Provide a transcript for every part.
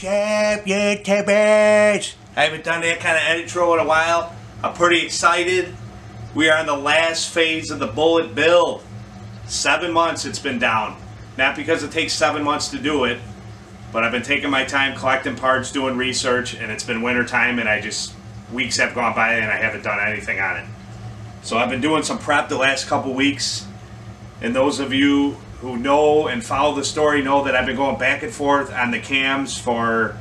What's up, YouTubers? I haven't done that kind of intro in a while. I'm pretty excited. We are in the last phase of the Bullitt build. 7 months it's been down. Not because it takes 7 months to do it, but I've been taking my time collecting parts, doing research, and it's been winter time, and weeks have gone by and I haven't done anything on it. So I've been doing some prep the last couple weeks, and those of you who know and follow the story know that I've been going back and forth on the cams for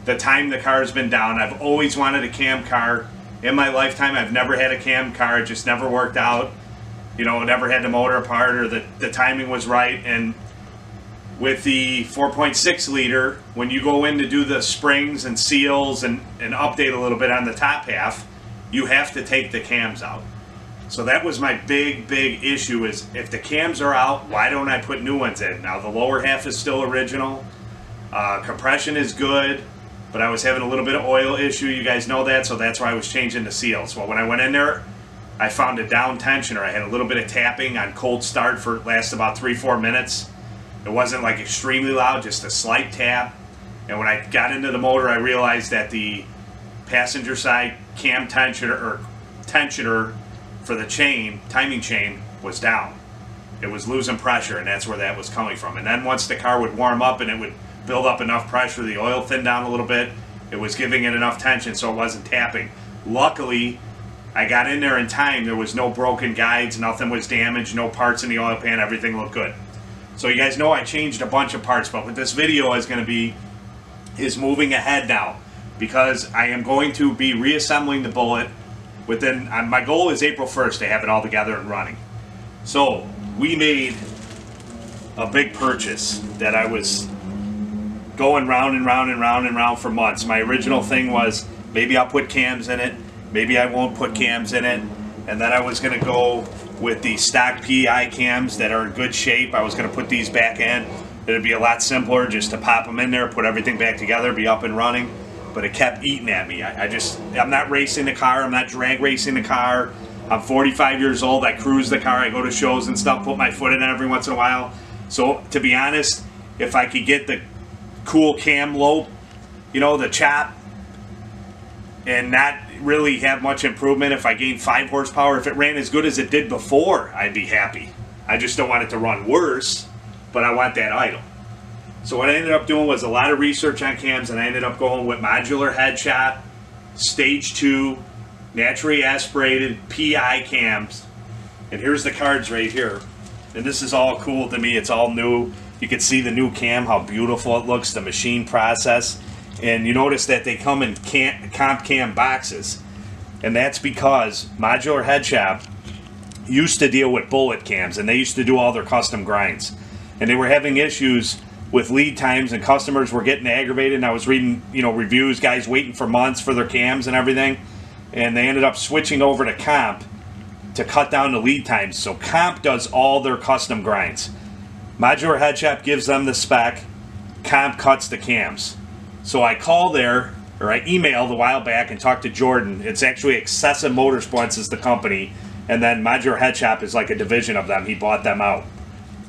the time the car has been down. I've always wanted a cam car. In my lifetime, I've never had a cam car. It just never worked out. You know, never had the motor apart, or the timing was right. And with the 4.6 liter, when you go in to do the springs and seals and update a little bit on the top half, you have to take the cams out. So that was my big issue, is if the cams are out, why don't I put new ones in? Now the lower half is still original. Compression is good, but I was having a little bit of oil issue. You guys know that, so that's why I was changing the seals. Well, when I went in there, I found a down tensioner. I had a little bit of tapping on cold start for it lasted about 3-4 minutes. It wasn't like extremely loud, just a slight tap. And when I got into the motor, I realized that the passenger side cam tensioner for the timing chain was down. It was losing pressure, and that's where that was coming from. And then once the car would warm up and it would build up enough pressure, the oil thinned down a little bit, it was giving it enough tension so it wasn't tapping. Luckily, I got in there in time. There was no broken guides, nothing was damaged, no parts in the oil pan, everything looked good. So you guys know I changed a bunch of parts, but what this video is going to be is moving ahead now, because I am going to be reassembling the Bullitt within, my goal is April 1st to have it all together and running. So we made a big purchase that I was going round and round and round and round for months. My original thing was maybe I'll put cams in it, maybe I won't put cams in it, and then I was going to go with the stock PI cams that are in good shape. I was going to put these back in. It'd be a lot simpler just to pop them in there, put everything back together, be up and running. But it kept eating at me. I'm not racing the car. I'm not drag racing the car. I'm 45 years old. I cruise the car. I go to shows and stuff, put my foot in it every once in a while. So to be honest, if I could get the cool cam lope, you know, the chop, and not really have much improvement, if I gained 5 horsepower, if it ran as good as it did before, I'd be happy. I just don't want it to run worse, but I want that idle. So what I ended up doing was a lot of research on cams, and I ended up going with Modular head shop, stage 2, naturally aspirated PI cams. And here's the cards right here. And this is all cool to me. It's all new. You can see the new cam, how beautiful it looks, the machine process. And you notice that they come in comp cam boxes. And that's because Modular head shop used to deal with Bullitt cams, and they used to do all their custom grinds. And they were having issues with lead times, and customers were getting aggravated. And I was reading, you know, reviews, guys waiting for months for their cams and everything, and they ended up switching over to comp to cut down the lead times. So comp does all their custom grinds. Modular head shop gives them the spec, comp cuts the cams. So I called there, or I emailed a while back and talked to Jordan. It's actually Excessive Motorsports is the company, and then Modular head shop is like a division of them. He bought them out.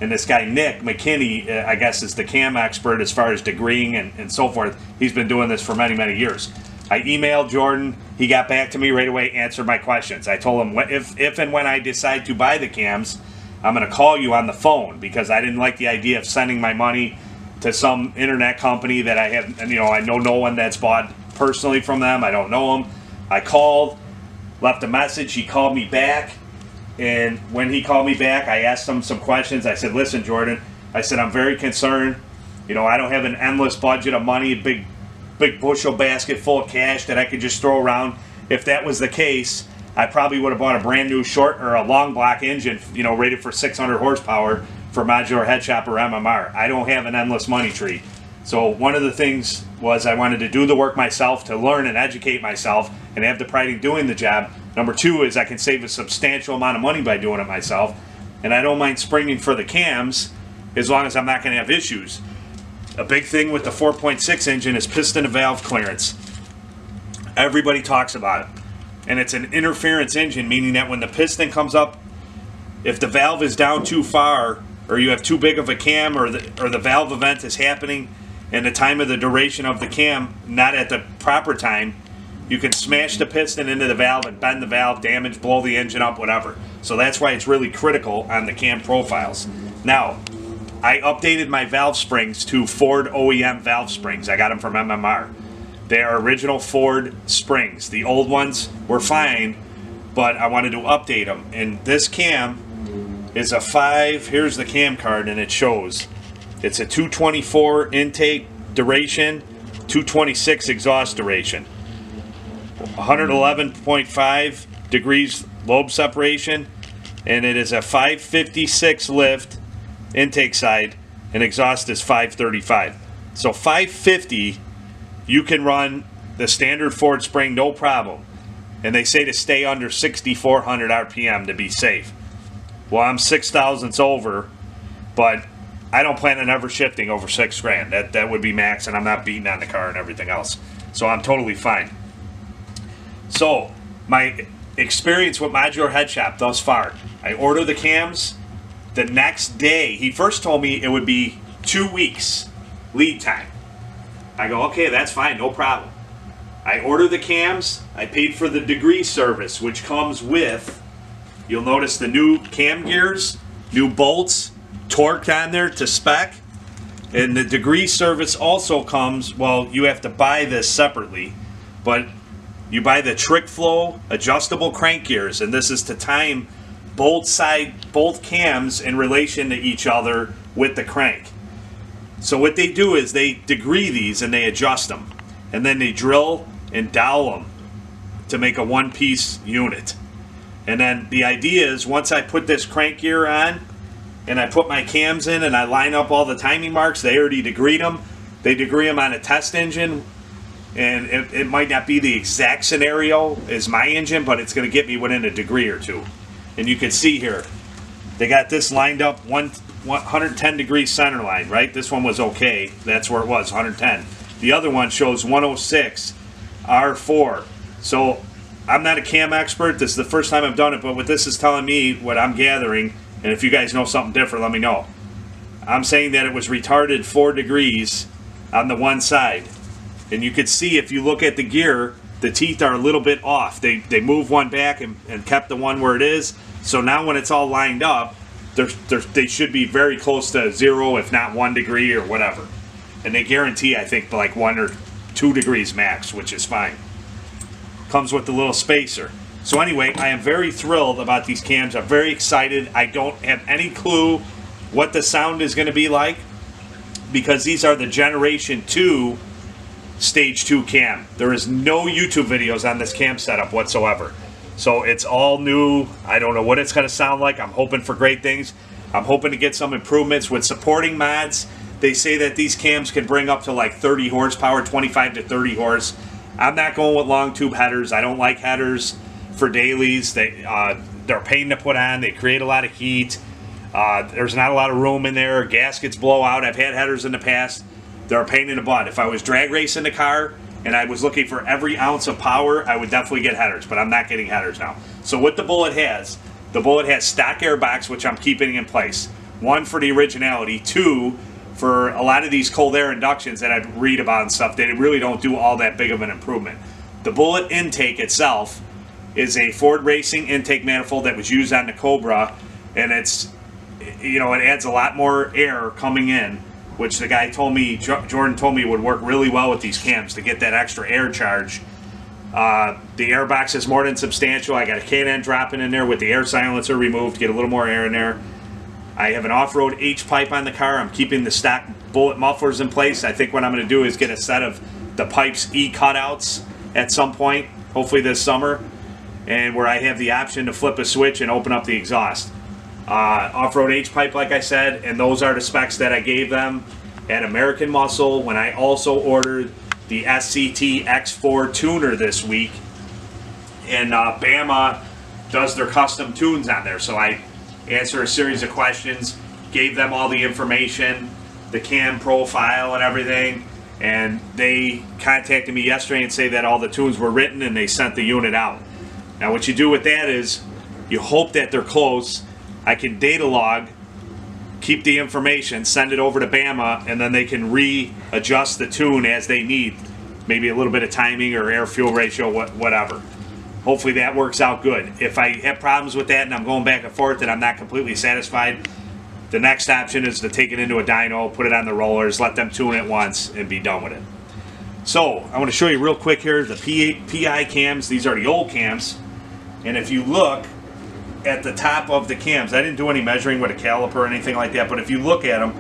And this guy, Nick McKinney, I guess is the cam expert as far as degreeing and so forth. He's been doing this for many years. I emailed Jordan. He got back to me right away, answered my questions. I told him, if and when I decide to buy the cams, I'm going to call you on the phone, because I didn't like the idea of sending my money to some internet company that I have, and you know, I know no one that's bought personally from them. I don't know them. I called, left a message. He called me back. And when he called me back, I asked him some questions. I said, listen, Jordan, I said, I'm very concerned. You know, I don't have an endless budget of money, a big bushel basket full of cash that I could just throw around. If that was the case, I probably would have bought a brand new short or a long block engine, you know, rated for 600 horsepower for Modular head shop or MMR. I don't have an endless money tree. So one of the things was I wanted to do the work myself, to learn and educate myself and have the pride in doing the job. Number 2 is I can save a substantial amount of money by doing it myself. And I don't mind springing for the cams as long as I'm not going to have issues. A big thing with the 4.6 engine is piston to valve clearance. Everybody talks about it. And it's an interference engine, meaning that when the piston comes up, if the valve is down too far, or you have too big of a cam, or the valve event is happening and the time of the duration of the cam not at the proper time, you can smash the piston into the valve and bend the valve, damage, blow the engine up, whatever. So that's why it's really critical on the cam profiles. Now, I updated my valve springs to Ford OEM valve springs. I got them from MMR. They are original Ford springs. The old ones were fine, but I wanted to update them. And this cam is a 5, here's the cam card, and it shows. It's a 224 intake duration, 226 exhaust duration, 111.5 degrees lobe separation, and it is a 556 lift intake side, and exhaust is 535. So 550, you can run the standard Ford spring no problem, and they say to stay under 6,400 RPM to be safe. Well, I'm 6 thousandths over, but I don't plan on ever shifting over 6 grand. That would be max, and I'm not beating on the car and everything else. So I'm totally fine. So my experience with Modular Head Shop thus far, I order the cams the next day. He first told me it would be 2 weeks lead time. I go, okay, that's fine, no problem. I order the cams. I paid for the degree service, which comes with, you'll notice the new cam gears, new bolts, torqued on there to spec. And the degree service also comes, well, you have to buy this separately, but you buy the trick flow adjustable crank gears, and this is to time both cams in relation to each other with the crank. So what they do is they degree these and they adjust them, and then they drill and dowel them to make a one-piece unit. And then the idea is once I put this crank gear on and I put my cams in and I line up all the timing marks, they already degreed them. They degree them on a test engine, and it might not be the exact scenario as my engine, but it's going to get me within a degree or two. And you can see here, they got this lined up 110 degree center line, right? This one was okay. That's where it was, 110. The other one shows 106 R4. So I'm not a cam expert. This is the first time I've done it, but what this is telling me, what I'm gathering, and if you guys know something different, let me know. I'm saying that it was retarded 4 degrees on the one side. And you could see if you look at the gear, the teeth are a little bit off. They moved one back and kept the one where it is. So now when it's all lined up, they should be very close to 0, if not 1 degree or whatever. And they guarantee, I think, like 1 or 2 degrees max, which is fine. Comes with the little spacer. So anyway, I am very thrilled about these cams. I'm very excited. I don't have any clue what the sound is going to be like, because these are the Generation 2 Stage 2 cam. There is no YouTube videos on this cam setup whatsoever. So it's all new. I don't know what it's going to sound like. I'm hoping for great things. I'm hoping to get some improvements with supporting mods. They say that these cams can bring up to like 30 horsepower, 25 to 30 horse. I'm not going with long tube headers. I don't like headers for dailies. They're a pain to put on. They create a lot of heat. There's not a lot of room in there. Gaskets blow out. I've had headers in the past. They're a pain in the butt. If I was drag racing the car and I was looking for every ounce of power, I would definitely get headers, but I'm not getting headers now. So what the Bullitt has stock airbox, which I'm keeping in place. 1, for the originality. 2, for a lot of these cold air inductions that I read about and stuff, they really don't do all that big of an improvement. The Bullitt intake itself is a Ford Racing intake manifold that was used on the Cobra, and it's, you know, it adds a lot more air coming in, which the guy told me, Jordan told me, would work really well with these cams to get that extra air charge. The airbox is more than substantial. I got a K&N dropping in there with the air silencer removed to get a little more air in there. I have an off-road H-pipe on the car. I'm keeping the stock Bullitt mufflers in place. I think what I'm going to do is get a set of the pipes E cutouts at some point, hopefully this summer, and where I have the option to flip a switch and open up the exhaust. Off-road H-pipe, like I said, and those are the specs that I gave them at American Muscle when I also ordered the SCT X4 tuner this week. And Bama does their custom tunes on there. So I answer a series of questions, gave them all the information, the cam profile and everything, and they contacted me yesterday and say that all the tunes were written and they sent the unit out. Now what you do with that is you hope that they're close. I can data log keep the information, send it over to Bama, and then they can readjust the tune as they need. Maybe a little bit of timing or air-fuel ratio, whatever. Hopefully that works out good. If I have problems with that and I'm going back and forth and I'm not completely satisfied, the next option is to take it into a dyno, put it on the rollers, let them tune it once, and be done with it. So, I want to show you real quick here the PI cams. These are the old cams. And if you look at the top of the cams, I didn't do any measuring with a caliper or anything like that, but if you look at them,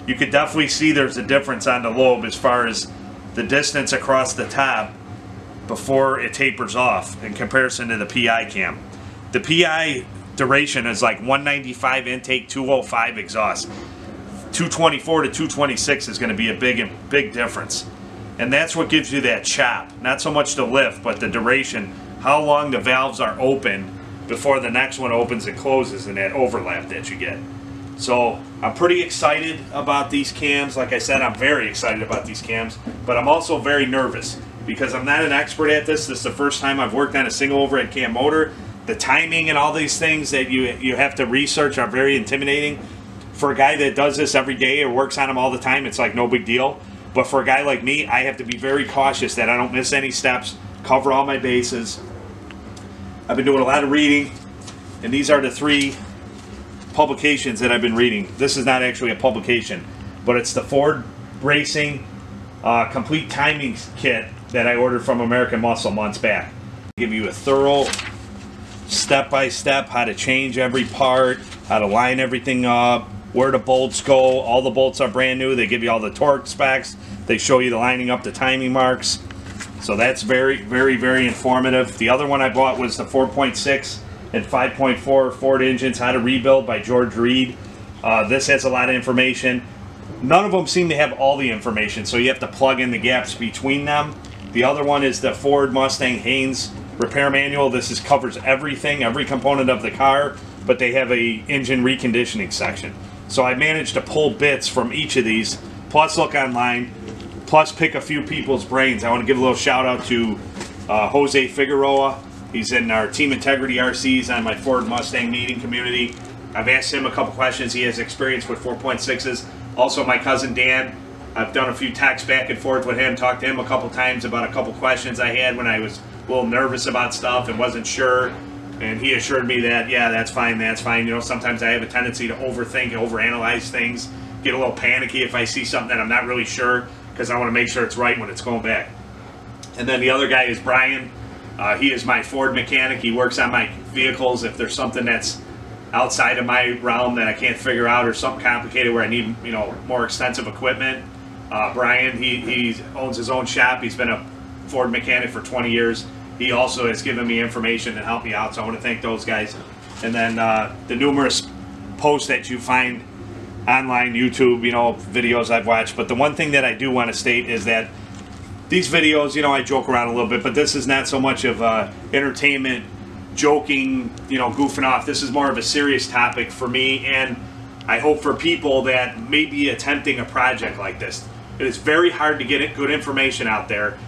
you could definitely see there's a difference on the lobe as far as the distance across the top before it tapers off in comparison to the PI cam. The PI duration is like 195 intake, 205 exhaust. 224 to 226 is going to be a big difference. And that's what gives you that chop. Not so much the lift, but the duration. How long the valves are open before the next one opens and closes, and that overlap that you get. So I'm pretty excited about these cams. Like I said, I'm very excited about these cams, but I'm also very nervous because I'm not an expert at this. This is the first time I've worked on a single overhead cam motor. The timing and all these things that you have to research are very intimidating. For a guy that does this every day or works on them all the time, it's like no big deal. But for a guy like me, I have to be very cautious that I don't miss any steps, cover all my bases. I've been doing a lot of reading, and these are the 3 publications that I've been reading. This is not actually a publication, but it's the Ford Racing Complete Timing Kit that I ordered from American Muscle months back. Give you a thorough step-by-step how to change every part, how to line everything up, where the bolts go. All the bolts are brand new. They give you all the torque specs. They show you the lining up the timing marks. So that's very, very, very informative. The other one I bought was the 4.6 and 5.4 Ford engines, how to rebuild by George Reed. This has a lot of information. None of them seem to have all the information, so you have to plug in the gaps between them. The other one is the Ford Mustang Haynes repair manual. This covers everything, every component of the car, but they have a engine reconditioning section. So I managed to pull bits from each of these, plus look online, plus pick a few people's brains. I want to give a little shout out to Jose Figueroa. He's in our Team Integrity RCs on my Ford Mustang meeting community. I've asked him a couple questions. He has experience with 4.6s. Also my cousin Dan. I've done a few texts back and forth with him, talked to him a couple times about a couple questions I had when I was a little nervous about stuff and wasn't sure. And he assured me that, yeah, that's fine, that's fine. You know, sometimes I have a tendency to overthink and overanalyze things, get a little panicky if I see something that I'm not really sure, because I want to make sure it's right when it's going back. And then the other guy is Brian. He is my Ford mechanic. He works on my vehicles. If there's something that's outside of my realm that I can't figure out, or something complicated where I need, you know, more extensive equipment, Brian, he owns his own shop. He's been a Ford mechanic for 20 years. He also has given me information and helped me out, so I want to thank those guys. And then the numerous posts that you find online, YouTube, you know, videos I've watched. But the one thing that I do want to state is that these videos, you know, I joke around a little bit, but this is not so much of entertainment, joking, you know, goofing off. This is more of a serious topic for me, and I hope for people that may be attempting a project like this. It is very hard to get good information out there.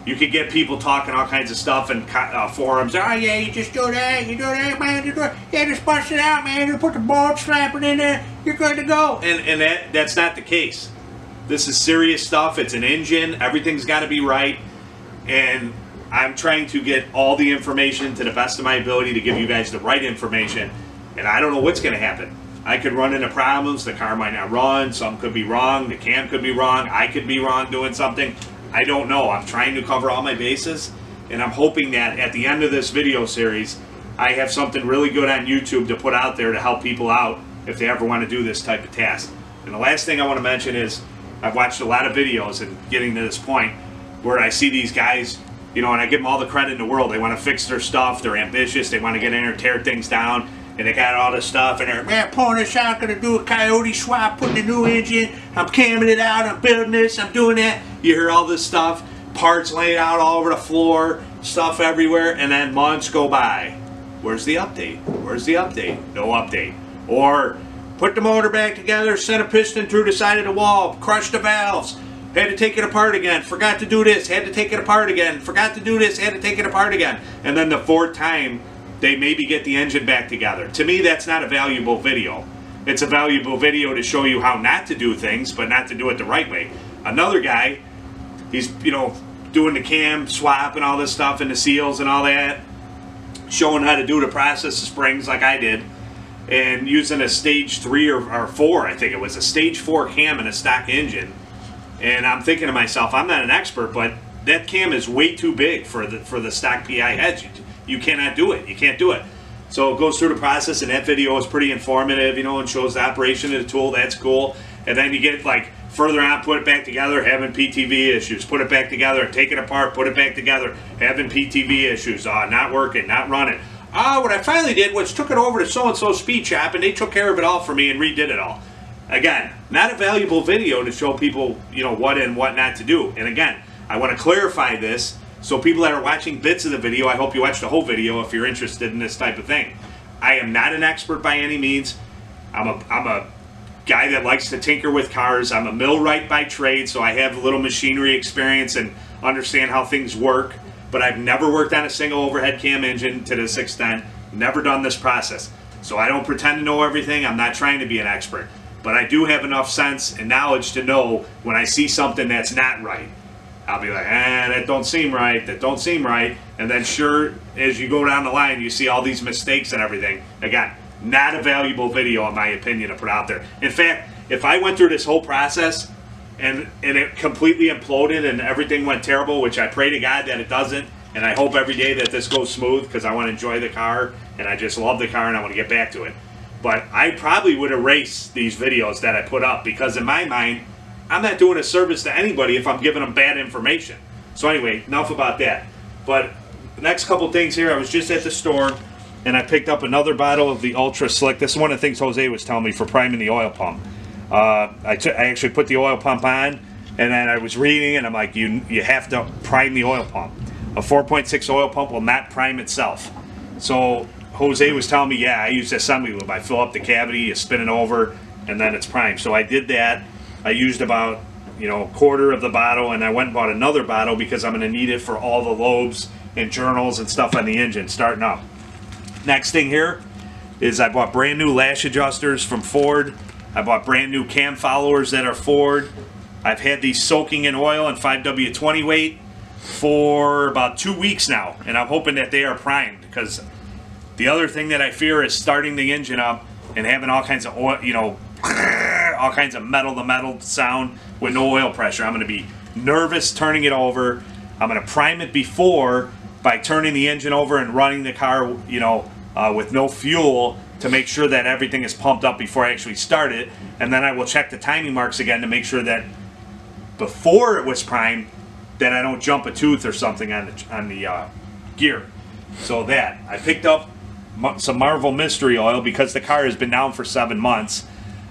You could get people talking all kinds of stuff in forums. Oh yeah, you just do that, you do that, man, you do that. Yeah, just bust it out, man. You put the bolt slapping in there, you're good to go. And that's not the case. This is serious stuff. It's an engine. Everything's got to be right. And I'm trying to get all the information to the best of my ability to give you guys the right information. And I don't know what's going to happen. I could run into problems. The car might not run. Something could be wrong. The cam could be wrong. I could be wrong doing something. I don't know. I'm trying to cover all my bases. And I'm hoping that at the end of this video series, I have something really good on YouTube to put out there to help people out if they ever want to do this type of task. And the last thing I want to mention is I've watched a lot of videos and getting to this point where I see these guys, you know, and I give them all the credit in the world. They want to fix their stuff. They're ambitious. They want to get in there, tear things down. And they got all this stuff, and they're, man, pulling this out, gonna do a coyote swap, putting a new engine, I'm camming it out, I'm building this, I'm doing that. You hear all this stuff, parts laid out all over the floor, stuff everywhere, and then months go by. Where's the update? Where's the update? No update. Or put the motor back together, sent a piston through the side of the wall, crushed the valves, had to take it apart again, forgot to do this, had to take it apart again, forgot to do this, had to take it apart again. And then the fourth time, they maybe get the engine back together. To me, that's not a valuable video. it's a valuable video to show you how not to do things, but not to do it the right way. Another guy, he's, you know, doing the cam swap and all this stuff and the seals and all that, showing how to do the process of springs like I did, and using a stage 3 or 4, I think it was a stage 4 cam in a stock engine. And I'm thinking to myself, I'm not an expert, but that cam is way too big for the stock PI heads. You cannot do it. You can't do it. So it goes through the process, and that video is pretty informative, you know, and shows the operation of the tool. That's cool. And then you get like further on, put it back together, having PTV issues. Put it back together, take it apart, put it back together, having PTV issues. Not working, not running. What I finally did was took it over to so-and-so speed shop, and they took care of it all for me and redid it all. Again, not a valuable video to show people, you know, what and what not to do. And again, I want to clarify this, so people that are watching bits of the video, I hope you watch the whole video if you're interested in this type of thing. I am not an expert by any means. I'm a guy that likes to tinker with cars. I'm a millwright by trade, so I have a little machinery experience and understand how things work. But I've never worked on a single overhead cam engine to this extent. Never done this process. So I don't pretend to know everything. I'm not trying to be an expert. But I do have enough sense and knowledge to know when I see something that's not right. I'll be like, that don't seem right, that don't seem right. And then sure, as you go down the line, you see all these mistakes and everything. Again, not a valuable video in my opinion to put out there. In fact, if I went through this whole process and it completely imploded and everything went terrible, which I pray to God that it doesn't, and I hope every day that this goes smooth because I want to enjoy the car and I just love the car and I want to get back to it. But I probably would erase these videos that I put up because in my mind, I'm not doing a service to anybody if I'm giving them bad information. So anyway, enough about that. But the next couple things here, I was just at the store and I picked up another bottle of the Ultra Slick. This is one of the things Jose was telling me for priming the oil pump. I actually put the oil pump on and then I was reading and I'm like, you have to prime the oil pump. A 4.6 oil pump will not prime itself. So Jose was telling me, yeah, I use assembly lube. I fill up the cavity, you spin it over, and then it's primed. So I did that. I used about, you know, a quarter of the bottle, and I went and bought another bottle because I'm going to need it for all the lobes and journals and stuff on the engine starting up. Next thing here is I bought brand new lash adjusters from Ford. I bought brand new cam followers that are Ford. I've had these soaking in oil and 5W20 weight for about 2 weeks now, and I'm hoping that they are primed because the other thing that I fear is starting the engine up and having all kinds of oil, you know, all kinds of metal-to-metal sound with no oil pressure. I'm going to be nervous turning it over. I'm going to prime it before by turning the engine over and running the car, you know, with no fuel to make sure that everything is pumped up before I actually start it. And then I will check the timing marks again to make sure that before it was primed, that I don't jump a tooth or something on the gear. So that I picked up some Marvel Mystery Oil because the car has been down for 7 months.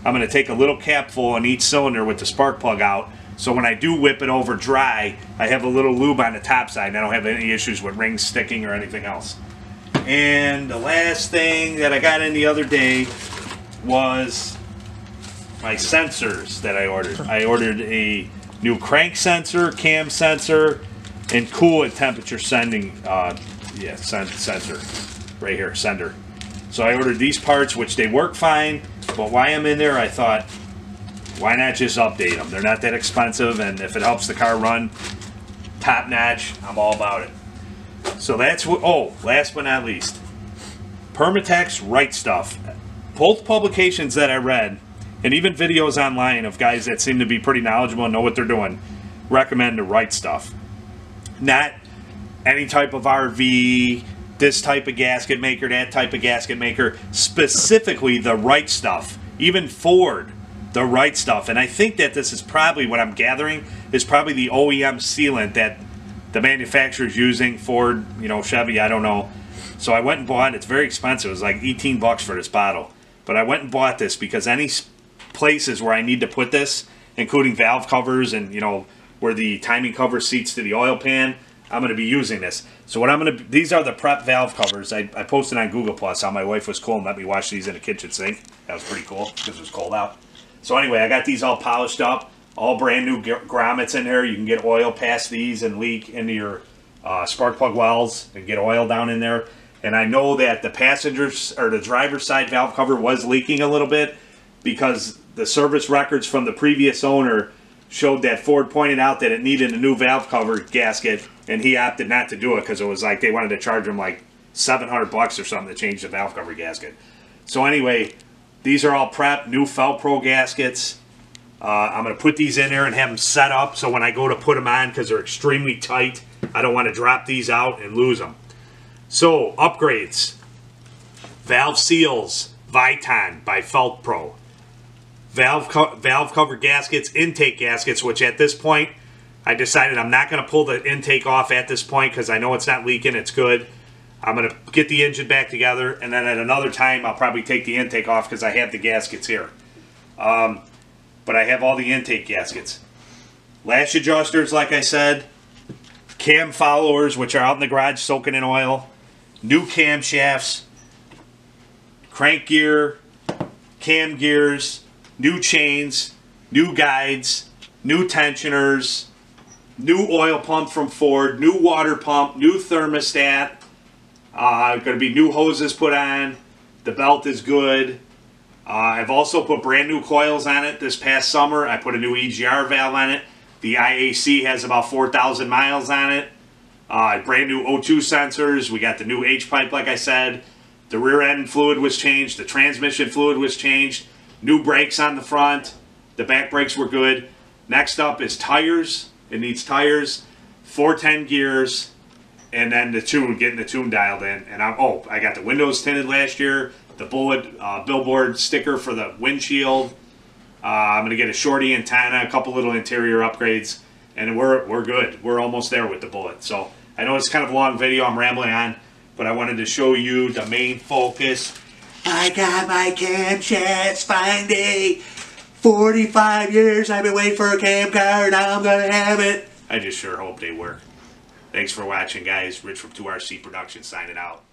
I'm going to take a little capful on each cylinder with the spark plug out, so when I do whip it over dry, I have a little lube on the top side and I don't have any issues with rings sticking or anything else. And the last thing that I got in the other day was my sensors that I ordered. I ordered a new crank sensor, cam sensor, and coolant temperature sending sensor right here, sender. So I ordered these parts, which they work fine, but while I'm in there, I thought, why not just update them? They're not that expensive, and if it helps the car run top notch, I'm all about it. So that's what, last but not least, Permatex Right Stuff. Both publications that I read, and even videos online of guys that seem to be pretty knowledgeable and know what they're doing, recommend the Right Stuff. Not any type of RV, this type of gasket maker, that type of gasket maker, specifically the Right Stuff. Even Ford, the Right Stuff. And I think that this is probably, what I'm gathering, is probably the OEM sealant that the manufacturer's using. Ford, you know, Chevy, I don't know. So I went and bought it. It's very expensive. It was like 18 bucks for this bottle. But I went and bought this because any places where I need to put this, including valve covers and, you know, where the timing cover seats to the oil pan, I'm going to be using this. So what I'm going to, these are the prep valve covers. I posted on Google Plus how my wife was cool and let me wash these in the kitchen sink. That was pretty cool because it was cold out. So anyway, I got these all polished up, all brand new grommets in here. You can get oil past these and leak into your spark plug wells and get oil down in there. And I know that the passenger's or the driver's side valve cover was leaking a little bit. because the service records from the previous owner showed that Ford pointed out that it needed a new valve cover gasket, and he opted not to do it because it was like they wanted to charge him like $700 or something to change the valve cover gasket. So anyway, these are all prepped, new Felpro gaskets. I'm going to put these in there and have them set up so when I go to put them on, because they're extremely tight, I don't want to drop these out and lose them. So, upgrades. Valve seals, Viton by Felpro. Valve cover gaskets, intake gaskets, which at this point, I decided I'm not going to pull the intake off at this point because I know it's not leaking, it's good. I'm going to get the engine back together, and then at another time, I'll probably take the intake off because I have the gaskets here. But I have all the intake gaskets. Lash adjusters, like I said. Cam followers, which are out in the garage soaking in oil. New camshafts. Crank gear. Cam gears. New chains. New guides. New tensioners. New oil pump from Ford. New water pump. New thermostat. Going to be new hoses put on. The belt is good. I've also put brand new coils on it this past summer. I put a new EGR valve on it. The IAC has about 4,000 miles on it. Brand new O2 sensors. We got the new H-pipe, like I said. The rear end fluid was changed. The transmission fluid was changed. New brakes on the front. The back brakes were good. Next up is tires. It needs tires. 410 gears. And then the tune, getting the tune dialed in. And I got the windows tinted last year. The Bullitt billboard sticker for the windshield. I'm going to get a shorty antenna, a couple little interior upgrades, and we're good. We're almost there with the Bullitt. So I know it's kind of a long video, I'm rambling on, but I wanted to show you the main focus. I got my camshafts finally. 45 years I've been waiting for a cam car, now I'm going to have it. I just sure hope they work. Thanks for watching, guys. Rich from 2RC Productions signing out.